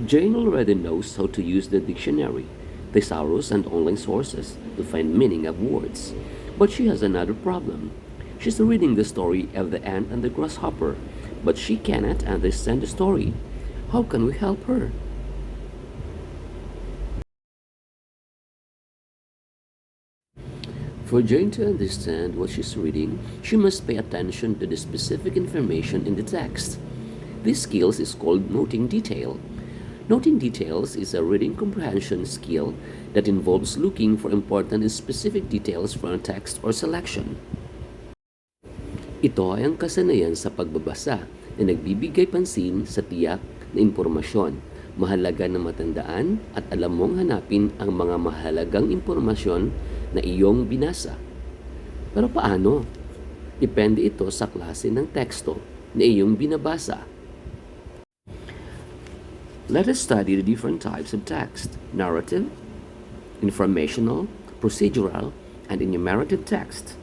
Jane already knows how to use the dictionary, thesaurus, and online sources to find meaning of words. But she has another problem. She's reading the story of the ant and the grasshopper, but she cannot understand the story. How can we help her? For Jane to understand what she's reading, she must pay attention to the specific information in the text. This skill is called noting detail. Noting details is a reading comprehension skill that involves looking for important and specific details from a text or selection. Ito ay ang kasanayan sa pagbabasa na nagbibigay pansin sa tiyak na impormasyon. Mahalaga na matandaan at alam mong hanapin ang mga mahalagang impormasyon na iyong binasa. Pero paano? Depende ito sa klase ng teksto na iyong binabasa. Let us study the different types of text: narrative, informational, procedural, and enumerative text.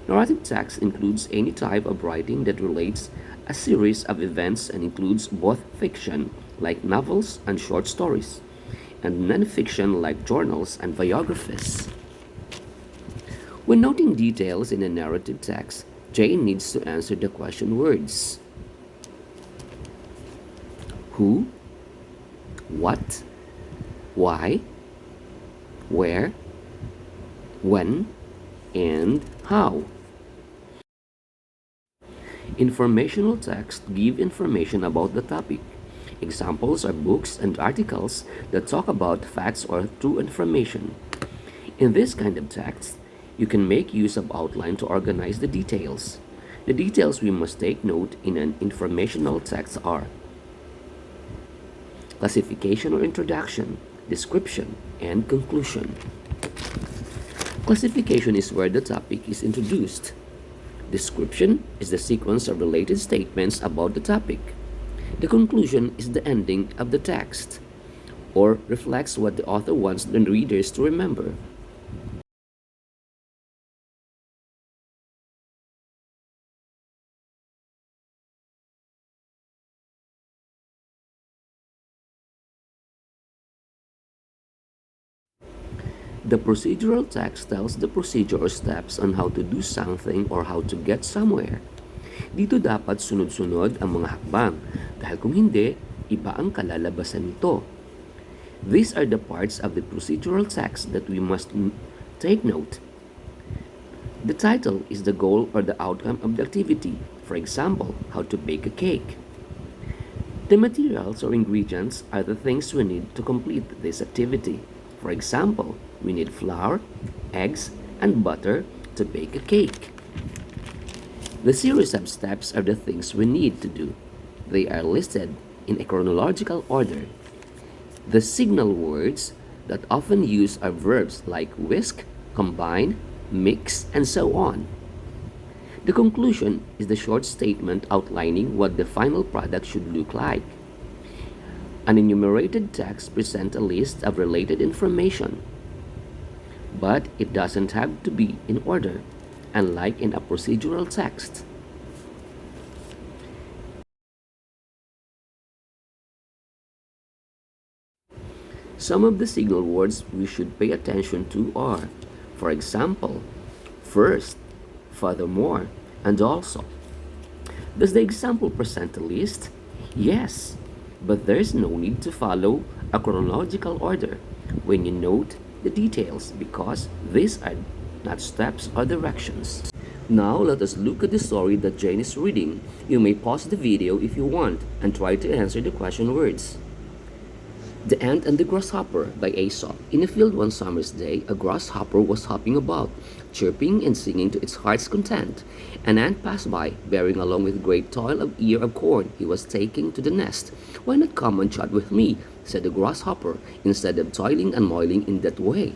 Narrative text includes any type of writing that relates a series of events and includes both fiction, like novels and short stories, and non-fiction like journals and biographies. When noting details in a narrative text, Jane needs to answer the question words: who, what, why, where, when, and how. Informational text give information about the topic. Examples are books and articles that talk about facts or true information. In this kind of text, you can make use of outline to organize the details. The details we must take note in an informational text are classification or introduction, description, and conclusion. Classification is where the topic is introduced. Description is the sequence of related statements about the topic. The conclusion is the ending of the text, or reflects what the author wants the readers to remember. The procedural text tells the procedure or steps on how to do something or how to get somewhere. Dito dapat sunod-sunod ang mga hakbang dahil kung hindi, iba ang kalalabasan nito. These are the parts of the procedural text that we must take note. The title is the goal or the outcome of the activity. For example, how to bake a cake. The materials or ingredients are the things we need to complete this activity. For example, we need flour, eggs, and butter to bake a cake. The series of steps are the things we need to do. They are listed in a chronological order. The signal words that often use are verbs like whisk, combine, mix, and so on. The conclusion is the short statement outlining what the final product should look like. An enumerated text presents a list of related information, but it doesn't have to be in order, unlike in a procedural text. Some of the signal words we should pay attention to are, for example, first, furthermore, and also. Does the example present a list? Yes, but there is no need to follow a chronological order when you note the details because these are not steps or directions. Now let us look at the story that Jane is reading. You may pause the video if you want and try to answer the question words. The Ant and the Grasshopper by Aesop. In a field one summer's day, a grasshopper was hopping about, chirping and singing to its heart's content. An ant passed by, bearing along with great toil of ear of corn he was taking to the nest. "Why not come and chat with me?" said the grasshopper, "instead of toiling and moiling in that way."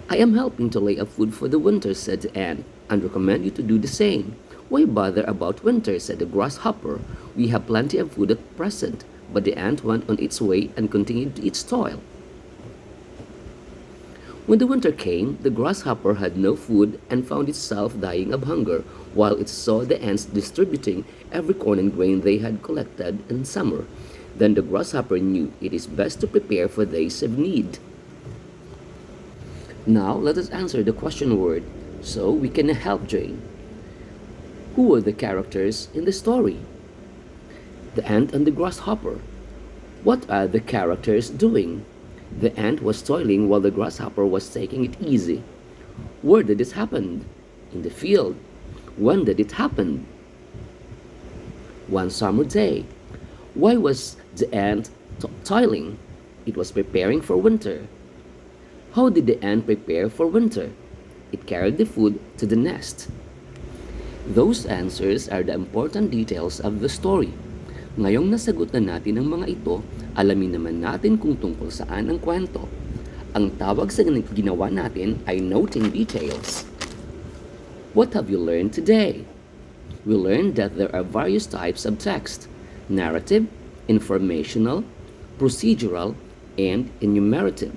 "I am helping to lay up food for the winter," said the ant, "and recommend you to do the same." "Why bother about winter?" said the grasshopper. "We have plenty of food at present." But the ant went on its way and continued its toil. When the winter came, the grasshopper had no food and found itself dying of hunger, while it saw the ants distributing every corn and grain they had collected in summer. Then the grasshopper knew it is best to prepare for days of need. Now let us answer the question word so we can help Jane. Who were the characters in the story? The ant and the grasshopper. What are the characters doing? The ant was toiling while the grasshopper was taking it easy. Where did this happen? In the field. When did it happen? One summer day. Why was the ant toiling? It was preparing for winter. How did the ant prepare for winter? It carried the food to the nest. Those answers are the important details of the story. Ngayong nasagot na natin ang mga ito, alamin naman natin kung tungkol saan ang kwento. Ang tawag sa ginawa natin ay noting details. What have you learned today? We learned that there are various types of text: narrative, informational, procedural, and enumerative.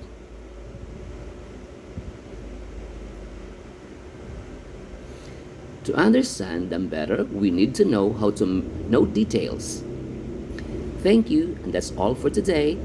To understand them better, we need to know how to note details. Thank you, and that's all for today.